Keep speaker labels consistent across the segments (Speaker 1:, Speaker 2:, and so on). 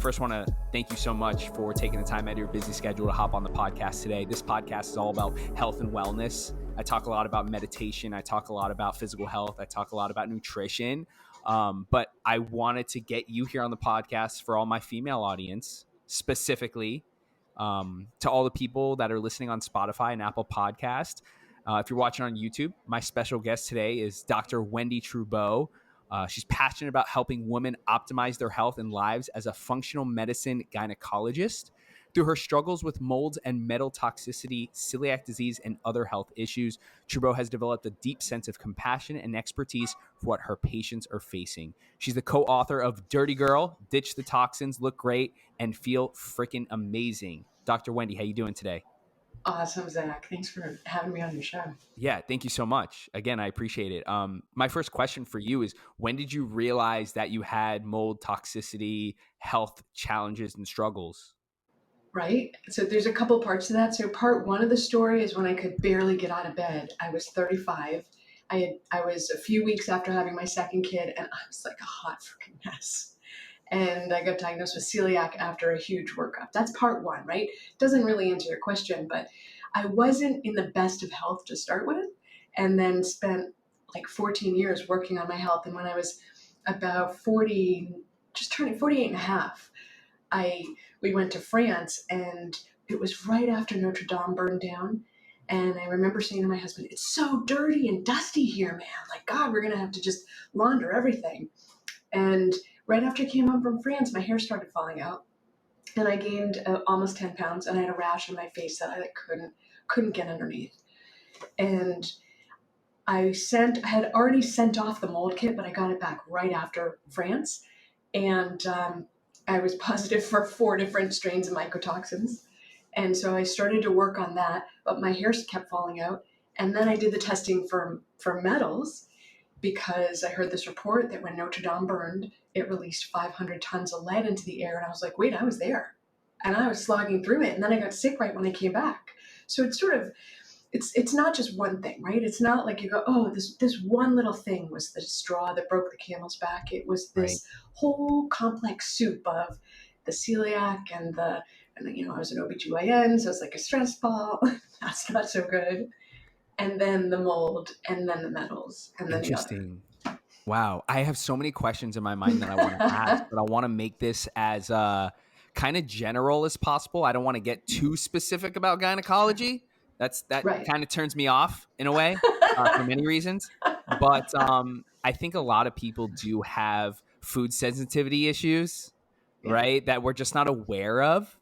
Speaker 1: first want to thank you so much for taking the time out of your busy schedule to hop on the podcast today. This podcast is all about health and wellness. I talk a lot about meditation. I talk a lot about physical health. I talk a lot about nutrition. But I wanted to get you here on the podcast for all my female audience, specifically to all the people that are listening on Spotify and Apple Podcast. If you're watching on YouTube, my special guest today is Dr. Wendie Trubow. She's passionate about helping women optimize their health and lives as a functional medicine gynecologist. Through her struggles with molds and metal toxicity, celiac disease, and other health issues, Trubow has developed a deep sense of compassion and expertise for what her patients are facing. She's the co-author of Dirty Girl, Ditch the Toxins, Look Great, and Feel Freaking Amazing. Dr. Wendie, how you doing today?
Speaker 2: Awesome, Zach. Thanks for having me on your show.
Speaker 1: Yeah, thank you so much. Again, I appreciate it. My first question for you is, when did you realize that you had mold toxicity, health challenges, and struggles?
Speaker 2: Right? So there's a couple parts to that. So part one of the story is when I could barely get out of bed. I was 35. I was a few weeks after having my second kid, and I was like a hot freaking mess. And I got diagnosed with celiac after a huge workup. That's part one, right? Doesn't really answer your question, but I wasn't in the best of health to start with, and then spent like 14 years working on my health. And when I was about 40, just turning 48 and a half, we went to France, and it was right after Notre Dame burned down. And I remember saying to my husband, "It's so dirty and dusty here, man. Like, God, we're going to have to just launder everything." And right after I came home from France, my hair started falling out, and I gained almost 10 pounds, and I had a rash on my face that I couldn't get underneath. And I had already sent off the mold kit, but I got it back right after France. And I was positive for 4 different strains of mycotoxins. And so I started to work on that, but my hair kept falling out. And then I did the testing for metals, because I heard this report that when Notre Dame burned, it released 500 tons of lead into the air. And I was like, wait, I was there. And I was slogging through it. And then I got sick right when I came back. So it's sort of, it's not just one thing, right? It's not like you go, oh, this one little thing was the straw that broke the camel's back. It was this whole complex soup of the celiac and I was an OBGYN, so it's like a stress ball. That's not so good. And then the mold, and then the metals, and then
Speaker 1: Interesting. Wow. I have so many questions in my mind that I want to ask, but I want to make this as kind of general as possible. I don't want to get too specific about gynecology. That
Speaker 2: Right.
Speaker 1: kind of turns me off in a way for many reasons. But I think a lot of people do have food sensitivity issues, right? That we're just not aware of.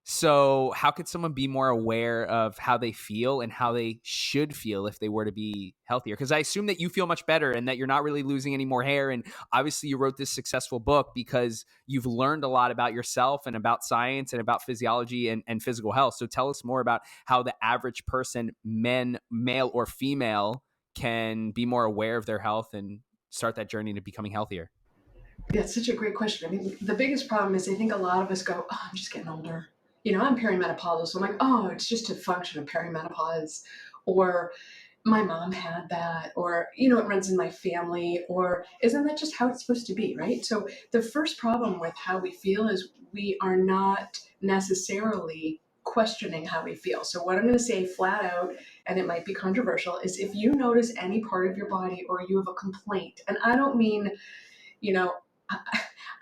Speaker 1: So how could someone be more aware of how they feel and how they should feel if they were to be healthier? Because I assume that you feel much better and that you're not really losing any more hair. And obviously you wrote this successful book because you've learned a lot about yourself and about science and about physiology and physical health. So tell us more about how the average person, male or female, can be more aware of their health and start that journey to becoming healthier.
Speaker 2: Yeah, it's such a great question. I mean, the biggest problem is I think a lot of us go, oh, I'm just getting older. I'm perimenopausal, so I'm like, oh, it's just a function of perimenopause, or my mom had that, or, it runs in my family, or isn't that just how it's supposed to be, right? So the first problem with how we feel is we are not necessarily questioning how we feel. So what I'm going to say flat out, and it might be controversial, is if you notice any part of your body or you have a complaint, and I don't mean,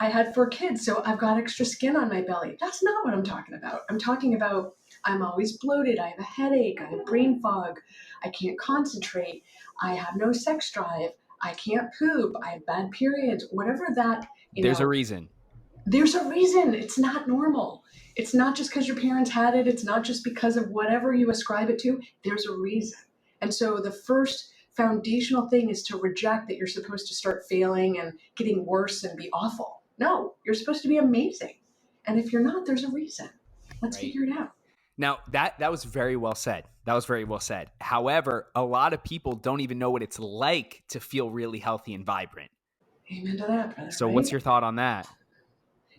Speaker 2: I had 4 kids, so I've got extra skin on my belly. That's not what I'm talking about. I'm talking about I'm always bloated. I have a headache. I have brain fog. I can't concentrate. I have no sex drive. I can't poop. I have bad periods. Whatever that,
Speaker 1: There's a reason.
Speaker 2: There's a reason. It's not normal. It's not just because your parents had it. It's not just because of whatever you ascribe it to. There's a reason. And so the first foundational thing is to reject that you're supposed to start failing and getting worse and be awful. No, you're supposed to be amazing. And if you're not, there's a reason. Let's figure it out.
Speaker 1: Now, that was very well said. That was very well said. However, a lot of people don't even know what it's like to feel really healthy and vibrant.
Speaker 2: Amen to that, brother.
Speaker 1: So what's your thought on that?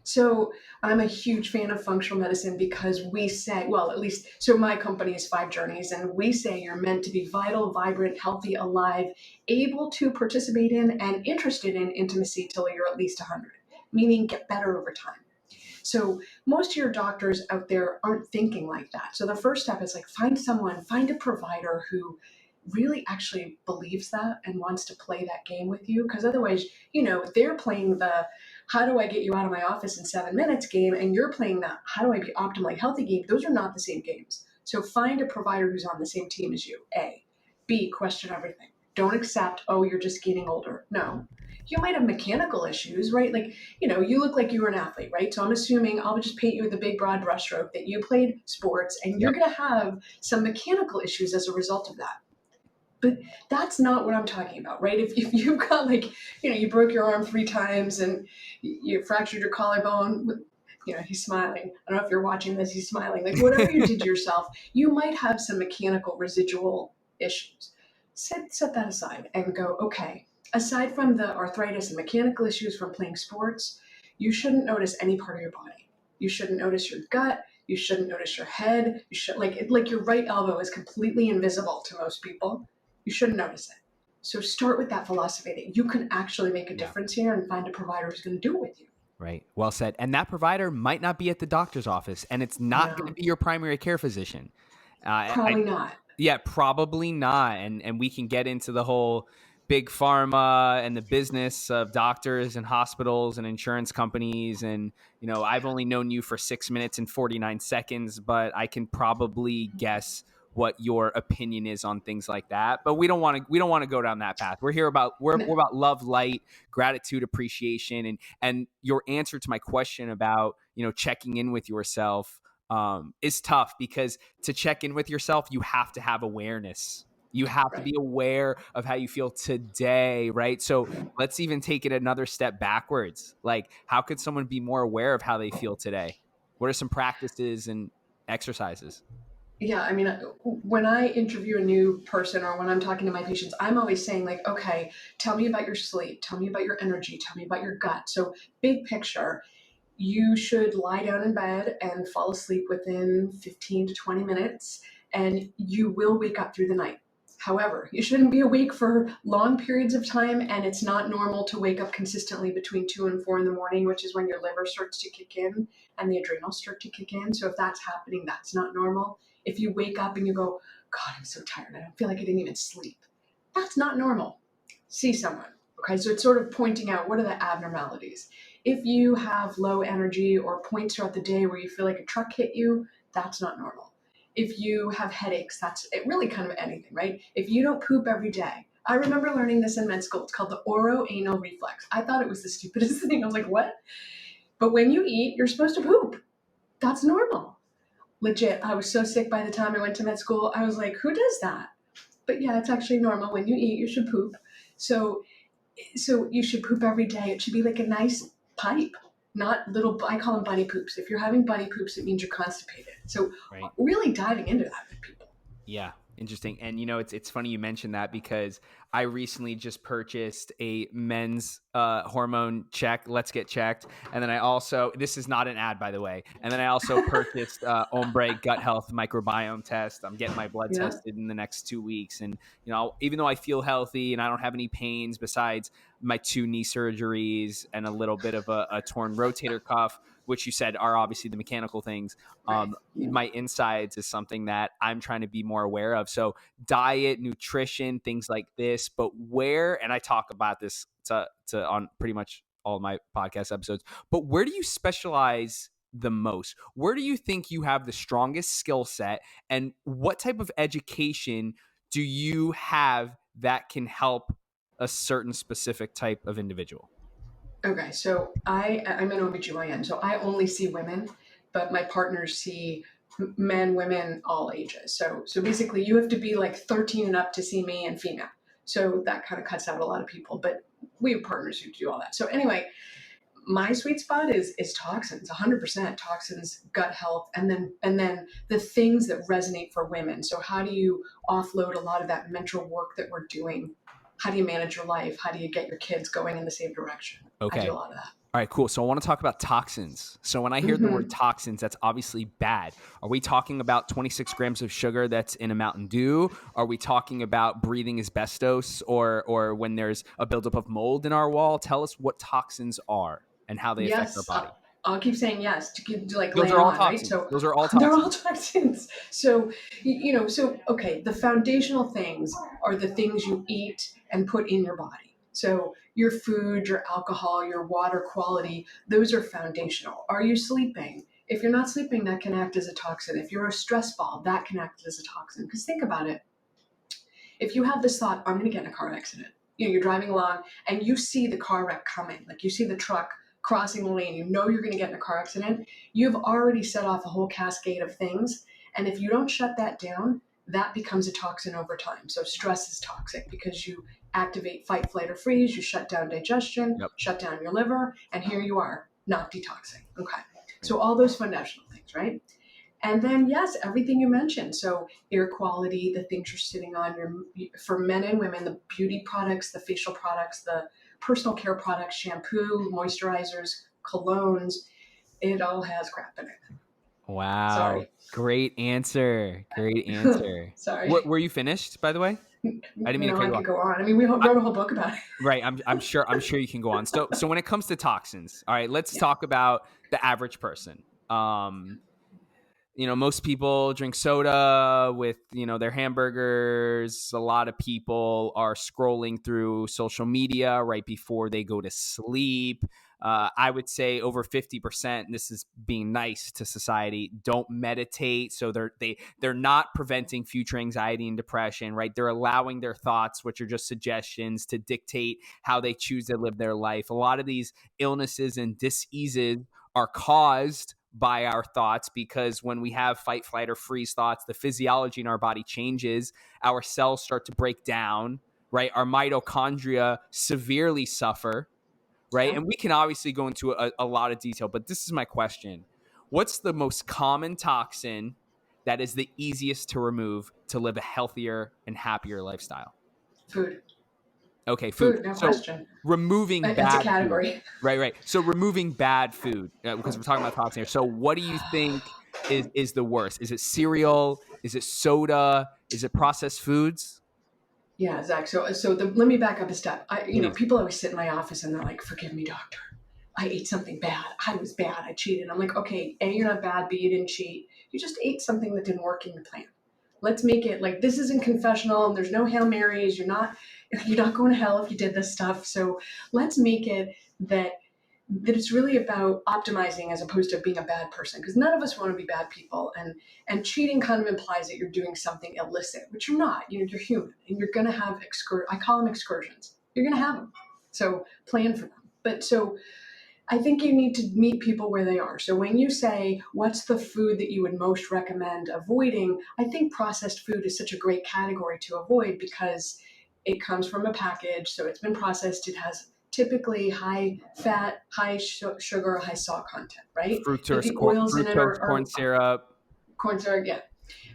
Speaker 2: So I'm a huge fan of functional medicine because we say, well, at least, so my company is 5 Journeys, and we say you're meant to be vital, vibrant, healthy, alive, able to participate in and interested in intimacy till you're at least 100, meaning get better over time. So most of your doctors out there aren't thinking like that. So the first step is like find a provider who really actually believes that and wants to play that game with you. Because otherwise, they're playing the how do I get you out of my office in 7 minutes game, and you're playing the how do I be optimally healthy game. Those are not the same games. So find a provider who's on the same team as you. A. B. Question everything. Don't accept, oh, you're just getting older. No. You might have mechanical issues, right? Like, you look like you were an athlete, right? So I'm assuming I'll just paint you with a big broad brushstroke that you played sports and you're going to have some mechanical issues as a result of that. But that's not what I'm talking about, right? If you've got you broke your arm 3 times and you fractured your collarbone, he's smiling. I don't know if you're watching this, he's smiling. Like whatever you did to yourself, you might have some mechanical residual issues. Set that aside and go, okay, aside from the arthritis and mechanical issues from playing sports, you shouldn't notice any part of your body. You shouldn't notice your gut. You shouldn't notice your head. You should like your right elbow is completely invisible to most people. You shouldn't notice it. So start with that philosophy that you can actually make a difference here and find a provider who's going to do it with you.
Speaker 1: Right. Well said. And that provider might not be at the doctor's office, and it's not going to be your primary care physician.
Speaker 2: Probably not.
Speaker 1: Yeah, probably not. And we can get into the whole big pharma and the business of doctors and hospitals and insurance companies. And, I've only known you for 6 minutes and 49 seconds, but I can probably guess what your opinion is on things like that. But we don't want to go down that path. We're about love, light, gratitude, appreciation, and your answer to my question about, checking in with yourself is tough, because to check in with yourself, you have to have awareness. You have to be aware of how you feel today, right? So let's even take it another step backwards. Like, how could someone be more aware of how they feel today? What are some practices and exercises?
Speaker 2: Yeah, I mean, when I interview a new person or when I'm talking to my patients, I'm always saying like, okay, tell me about your sleep, tell me about your energy, tell me about your gut. So big picture, you should lie down in bed and fall asleep within 15 to 20 minutes, and you will wake up through the night. However, you shouldn't be awake for long periods of time, and it's not normal to wake up consistently between 2 and 4 in the morning, which is when your liver starts to kick in and the adrenals start to kick in. So if that's happening, that's not normal. If you wake up and you go, God, I'm so tired, I don't feel like I didn't even sleep, that's not normal. See someone. Okay, so it's sort of pointing out what are the abnormalities. If you have low energy or points throughout the day where you feel like a truck hit you, that's not normal. If you have headaches, that's it, really kind of anything, right? If you don't poop every day. I remember learning this in med school. It's called the oroanal reflex. I thought it was the stupidest thing. I was like, what? But when you eat, you're supposed to poop. That's normal. Legit, I was so sick by the time I went to med school. I was like, who does that? But yeah, it's actually normal. When you eat, you should poop. So you should poop every day. It should be like a nice pipe, not little, I call them bunny poops. If you're having bunny poops, it means you're constipated. So really diving into that with people.
Speaker 1: Yeah. Interesting. And it's funny you mentioned that, because I recently just purchased a men's hormone check. Let's get checked. And then I also, this is not an ad, by the way. And then I also purchased Ombre gut health microbiome test. I'm getting my blood tested in the next 2 weeks. And, even though I feel healthy and I don't have any pains besides my 2 knee surgeries and a little bit of a torn rotator cuff, which you said are obviously the mechanical things, my insides is something that I'm trying to be more aware of. So diet, nutrition, things like this, but and I talk about this to on pretty much all my podcast episodes, but where do you specialize the most? Where do you think you have the strongest skill set, and what type of education do you have that can help a certain specific type of individual?
Speaker 2: Okay, so I'm an OBGYN, so I only see women, but my partners see men, women, all ages. So basically you have to be like 13 and up to see me, and female. So that kind of cuts out a lot of people, but we have partners who do all that. So anyway, my sweet spot is toxins, 100% toxins, gut health, and then the things that resonate for women. So how do you offload a lot of that mental work that we're doing? How do you manage your life? How do you get your kids going in the same direction?
Speaker 1: Okay.
Speaker 2: I do a lot of that.
Speaker 1: All right, cool. So I want to talk about toxins. So when I hear the word toxins, that's obviously bad. Are we talking about 26 grams of sugar that's in a Mountain Dew? Are we talking about breathing asbestos, or when there's a buildup of mold in our wall? Tell us what toxins are and how they affect our body.
Speaker 2: I'll keep saying yes to keep like
Speaker 1: Those
Speaker 2: laying
Speaker 1: are all
Speaker 2: on, right?
Speaker 1: toxins.
Speaker 2: So
Speaker 1: Those are all
Speaker 2: they're all
Speaker 1: toxins.
Speaker 2: toxins. So, so, okay, the foundational things are the things you eat and put in your body. So your food, your alcohol, your water quality, those are foundational. Are you sleeping? If you're not sleeping, that can act as a toxin. If you're a stress ball, that can act as a toxin. Because think about it. If you have this thought, I'm going to get in a car accident, you're driving along and you see the car wreck coming, like you see the truck crossing the lane, you're going to get in a car accident, you've already set off a whole cascade of things. And if you don't shut that down, that becomes a toxin over time. So stress is toxic because you activate fight, flight, or freeze, you shut down digestion,
Speaker 1: Yep.
Speaker 2: shut down your liver, and here you are, not detoxing. Okay. So all those foundational things, right? And then, yes, everything you mentioned. So air quality, the things you're sitting on, for men and women, the beauty products, the facial products, the personal care products, shampoo, moisturizers, colognes, it all has crap in it.
Speaker 1: Wow.
Speaker 2: Sorry.
Speaker 1: Great answer. Great answer.
Speaker 2: Sorry.
Speaker 1: Were you finished, by the way? I didn't mean to cut
Speaker 2: I
Speaker 1: you
Speaker 2: could
Speaker 1: off.
Speaker 2: go on. I mean, we wrote a whole book about it.
Speaker 1: Right. I'm sure you can go on. So when it comes to toxins, all right, let's talk about the average person. Most people drink soda with, their hamburgers. A lot of people are scrolling through social media right before they go to sleep. I would say over 50%, and this is being nice to society, don't meditate. So they're not preventing future anxiety and depression, right? They're allowing their thoughts, which are just suggestions, to dictate how they choose to live their life. A lot of these illnesses and diseases are caused by our thoughts, because when we have fight, flight, or freeze thoughts, the physiology in our body changes. Our cells start to break down, right? Our mitochondria severely suffer, right?
Speaker 2: Yeah.
Speaker 1: And we can obviously go into a lot of detail, but this is my question. What's the most common toxin that is the easiest to remove to live a healthier and happier lifestyle?
Speaker 2: Food.
Speaker 1: Okay, food.
Speaker 2: No
Speaker 1: So
Speaker 2: question.
Speaker 1: removing
Speaker 2: It's a
Speaker 1: bad food.
Speaker 2: category.
Speaker 1: Right. So removing bad food, because we're talking about toxins here. So what do you think is the worst? Is it cereal? Is it soda? Is it processed foods?
Speaker 2: Yeah, Zach. So let me back up a step.
Speaker 1: Please.
Speaker 2: People always sit in my office and they're like, "Forgive me, doctor. I ate something bad. I was bad. I cheated." I'm like, "Okay, A, you're not bad. B, you didn't cheat. You just ate something that didn't work in your plan. Let's make it like this isn't confessional and there's no Hail Marys. You're not going to hell if you did this stuff. So let's make it that it's really about optimizing as opposed to being a bad person, because none of us want to be bad people, and cheating kind of implies that you're doing something illicit, which you're not. You're human and you're going to have I call them excursions. You're going to have them, so plan for them. But so I think you need to meet people where they are. So when you say what's the food that you would most recommend avoiding, I think processed food is such a great category to avoid because it comes from a package, so it's been processed. It has typically high fat, high sugar, high salt content, right? But the oils in it are
Speaker 1: corn syrup.
Speaker 2: corn syrup. Yeah,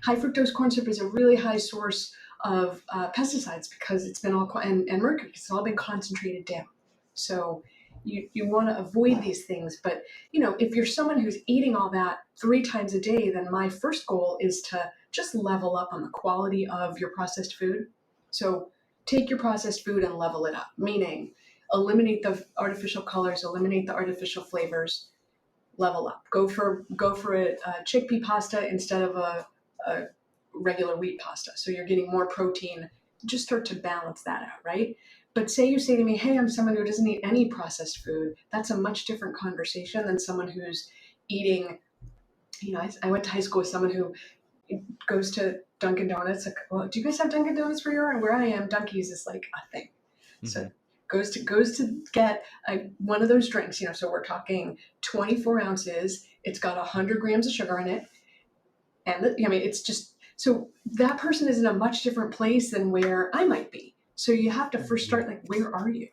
Speaker 2: high fructose corn syrup is a really high source of pesticides because it's been all and mercury. It's all been concentrated down. So you want to avoid these things. But if you're someone who's eating all that 3 times a day, then my first goal is to just level up on the quality of your processed food. So take your processed food and level it up, meaning eliminate the artificial colors, eliminate the artificial flavors, level up. Go for a chickpea pasta instead of a regular wheat pasta. So you're getting more protein. Just start to balance that out, right? But say you say to me, "Hey, I'm someone who doesn't eat any processed food." That's a much different conversation than someone who's eating. I went to high school with someone who goes to Dunkin' Donuts. Like, well, do you guys have Dunkin' Donuts where I am? Dunkies is like a thing. Mm-hmm. So goes to get one of those drinks. So we're talking 24 ounces. It's got 100 grams of sugar in it, and it's just so that person is in a much different place than where I might be. So you have to first start like, where are you,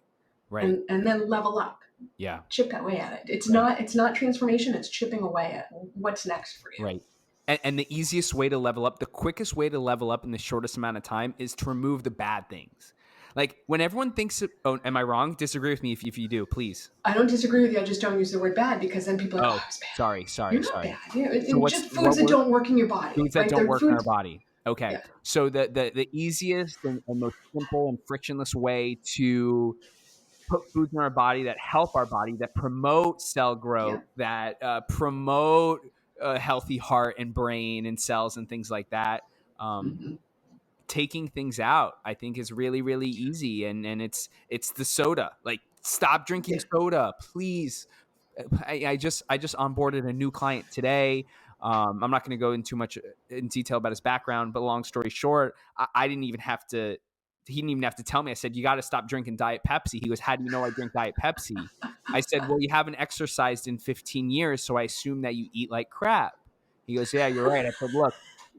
Speaker 1: right,
Speaker 2: and then level up.
Speaker 1: Yeah,
Speaker 2: chip away at it. It's not transformation. It's chipping away at what's next for you.
Speaker 1: Right. And the easiest way to level up, the quickest way to level up in the shortest amount of time is to remove the bad things. Like when everyone thinks, oh, am I wrong? Disagree with me if you do, please.
Speaker 2: I don't disagree with you. I just don't use the word bad because then people are like, it's bad.
Speaker 1: Sorry.
Speaker 2: You're not bad.
Speaker 1: So
Speaker 2: just foods that don't work in your body.
Speaker 1: Foods that
Speaker 2: right?
Speaker 1: don't work in our body. Okay.
Speaker 2: Yeah.
Speaker 1: So the easiest and most simple and frictionless way to put foods in our body that help our body, that promote cell growth, that promote a healthy heart and brain and cells and things like that.
Speaker 2: Mm-hmm.
Speaker 1: Taking things out, I think, is really, really easy. And it's the soda. Like, stop drinking soda, please. I just onboarded a new client today. I'm not going to go in too much in detail about his background, but long story short, I didn't even have to. He didn't even have to tell me. I said, "You got to stop drinking Diet Pepsi." He goes, "How do you know I drink Diet Pepsi?" I said, "Well, you haven't exercised in 15 years, so I assume that you eat like crap." He goes, "Yeah, you're right." I said, "Look,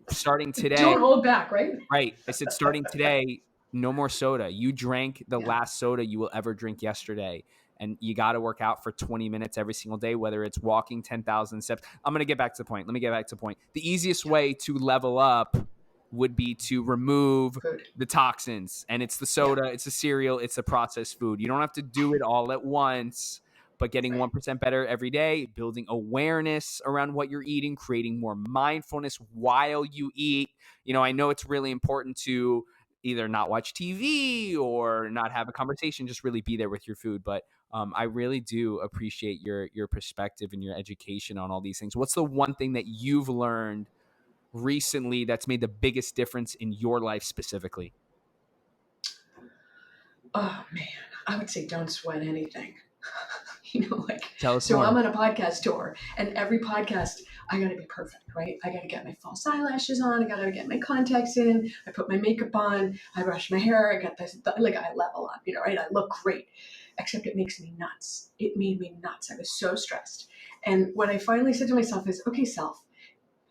Speaker 1: starting today."
Speaker 2: Don't hold back, right?
Speaker 1: Right. I said, starting today, no more soda. You drank the last soda you will ever drink yesterday. And you got to work out for 20 minutes every single day, whether it's walking 10,000 steps. I'm going to get back to the point. Let me get back to the point. The easiest way to level up would be to remove
Speaker 2: Food.
Speaker 1: the toxins. And it's the soda, it's the cereal, it's the processed food. You don't have to do it all at once, but getting 1% better every day, building awareness around what you're eating, creating more mindfulness while you eat. I know it's really important to either not watch TV or not have a conversation, just really be there with your food. But I really do appreciate your perspective and your education on all these things. What's the one thing that you've learned recently that's made the biggest difference in your life specifically?
Speaker 2: Oh man, I would say don't sweat anything.
Speaker 1: Tell us
Speaker 2: So
Speaker 1: more.
Speaker 2: I'm on a podcast tour, and every podcast I gotta be perfect, right? I gotta get my false eyelashes on, I gotta get my contacts in, I put my makeup on, I brush my hair, I got this, I level up, right? I look great. Except it makes me nuts. It made me nuts. I was so stressed. And what I finally said to myself is, okay, self,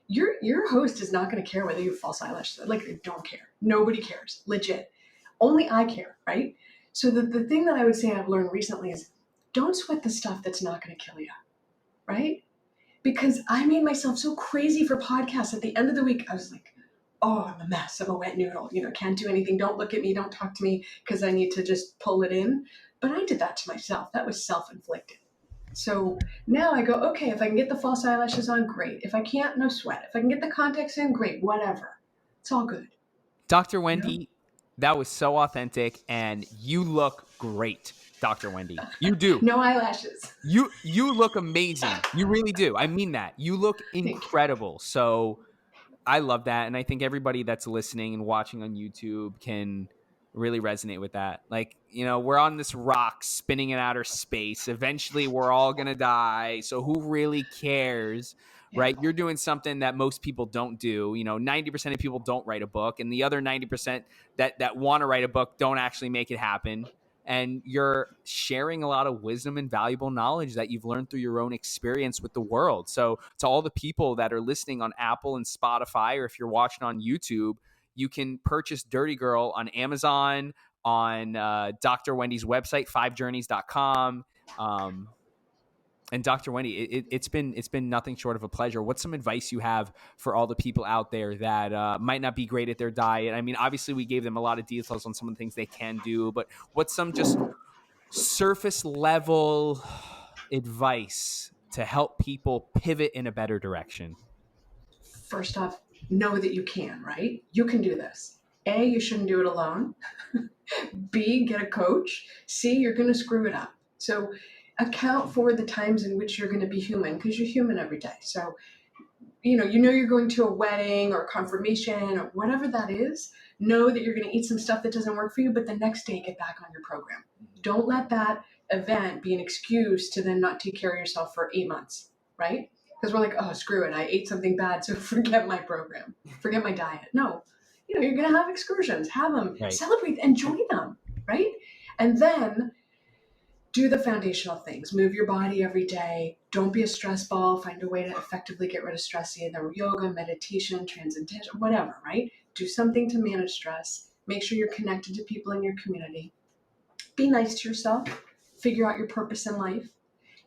Speaker 2: your host is not going to care whether you have false eyelashes. Like, they don't care. Nobody cares. Legit. Only I care, right? So the thing that I would say I've learned recently is don't sweat the stuff that's not going to kill you, right? Because I made myself so crazy for podcasts. At the end of the week, I was like, oh, I'm a mess. I'm a wet noodle. Can't do anything. Don't look at me. Don't talk to me because I need to just pull it in. But I did that to myself. That was self-inflicted. So now I go, okay, if I can get the false eyelashes on, great. If I can't, no sweat. If I can get the contacts in, great. Whatever. It's all good.
Speaker 1: Dr. Wendie, that was so authentic, and you look great, Dr. Wendie. You do.
Speaker 2: No eyelashes.
Speaker 1: You look amazing. You really do. I mean that. You look incredible. So I love that. And I think everybody that's listening and watching on YouTube can really resonate with that. Like, we're on this rock spinning in outer space. Eventually we're all going to die. So who really cares? Right? You're doing something that most people don't do. 90% of people don't write a book, and the other 90% that want to write a book don't actually make it happen. And you're sharing a lot of wisdom and valuable knowledge that you've learned through your own experience with the world. So to all the people that are listening on Apple and Spotify, or if you're watching on YouTube, you can purchase Dirty Girl on Amazon, on Dr. Wendie's website, 5journeys.com. And Dr. Wendie, it's been nothing short of a pleasure. What's some advice you have for all the people out there that might not be great at their diet? I mean, obviously we gave them a lot of details on some of the things they can do, but what's some just surface level advice to help people pivot in a better direction?
Speaker 2: First off, know that you can, right? You can do this. A, you shouldn't do it alone. B, get a coach. C, you're going to screw it up. So account for the times in which you're going to be human, because you're human every day. So, you're going to a wedding or confirmation or whatever that is. Know that you're going to eat some stuff that doesn't work for you, but the next day get back on your program. Don't let that event be an excuse to then not take care of yourself for 8 months, right? Because we're like, oh, screw it. I ate something bad, so forget my program. Forget my diet. No, you're going to have excursions. Have them. Right. Celebrate. Enjoy them, right? And then do the foundational things. Move your body every day. Don't be a stress ball. Find a way to effectively get rid of stress, either yoga, meditation, transcendental, whatever, right? Do something to manage stress. Make sure you're connected to people in your community. Be nice to yourself. Figure out your purpose in life.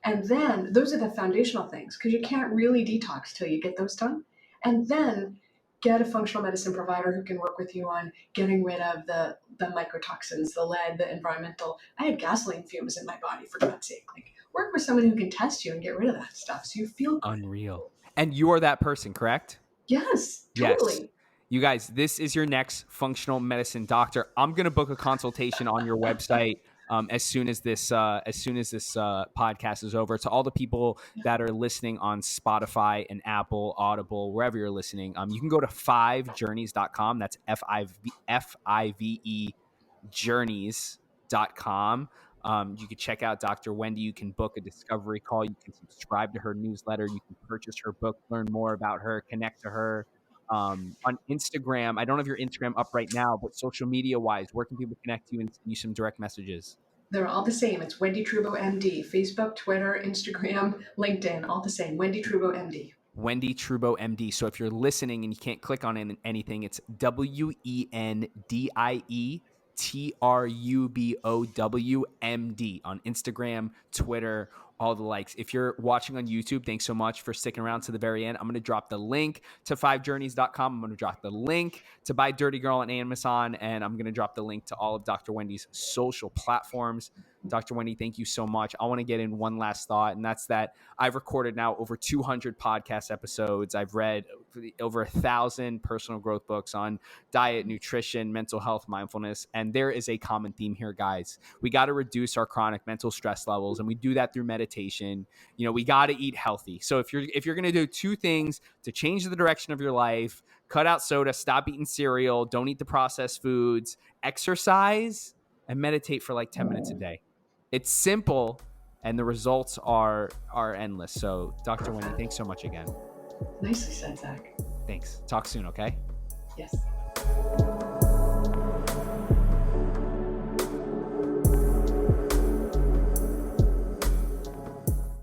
Speaker 2: And then those are the foundational things, because you can't really detox till you get those done. And then get a functional medicine provider who can work with you on getting rid of the mycotoxins, the lead, the environmental. I had gasoline fumes in my body, for God's sake. Like, work with someone who can test you and get rid of that stuff so you feel good.
Speaker 1: Unreal. And you are that person, correct?
Speaker 2: Yes, totally.
Speaker 1: Yes. You guys, this is your next functional medicine doctor. I'm going to book a consultation on your website as soon as this podcast is over. To all the people that are listening on Spotify and Apple, Audible, wherever you're listening, you can go to 5journeys.com. That's FIVE journeys.com. You can check out Dr. Wendie. You can book a discovery call. You can subscribe to her newsletter. You can purchase her book, learn more about her, connect to her. On Instagram, I don't have your Instagram up right now, but social media wise, where can people connect to you and send you some direct messages?
Speaker 2: They're all the same. It's Wendie Trubow MD. Facebook, Twitter, Instagram, LinkedIn, all the same. Wendie Trubow MD.
Speaker 1: Wendie Trubow MD. So if you're listening and you can't click on anything, it's WendieTrubowMD on Instagram, Twitter, all the likes. If you're watching on YouTube, thanks so much for sticking around to the very end. I'm going to drop the link to 5journeys.com. I'm going to drop the link to buy Dirty Girl on Amazon, and I'm going to drop the link to all of Dr. Wendie's social platforms. Dr. Wendie, thank you so much. I want to get in one last thought, and that's that I've recorded now over 200 podcast episodes. I've read over 1,000 personal growth books on diet, nutrition, mental health, mindfulness, and there is a common theme here, guys. We got to reduce our chronic mental stress levels, and we do that through meditation. We got to eat healthy. So if you're going to do two things to change the direction of your life, cut out soda, stop eating cereal, don't eat the processed foods, exercise, and meditate for like 10 minutes a day. It's simple, and the results are endless. So, Dr. Wendie, thanks so much again.
Speaker 2: Nicely said, Zach.
Speaker 1: Thanks. Talk soon, okay?
Speaker 2: Yes.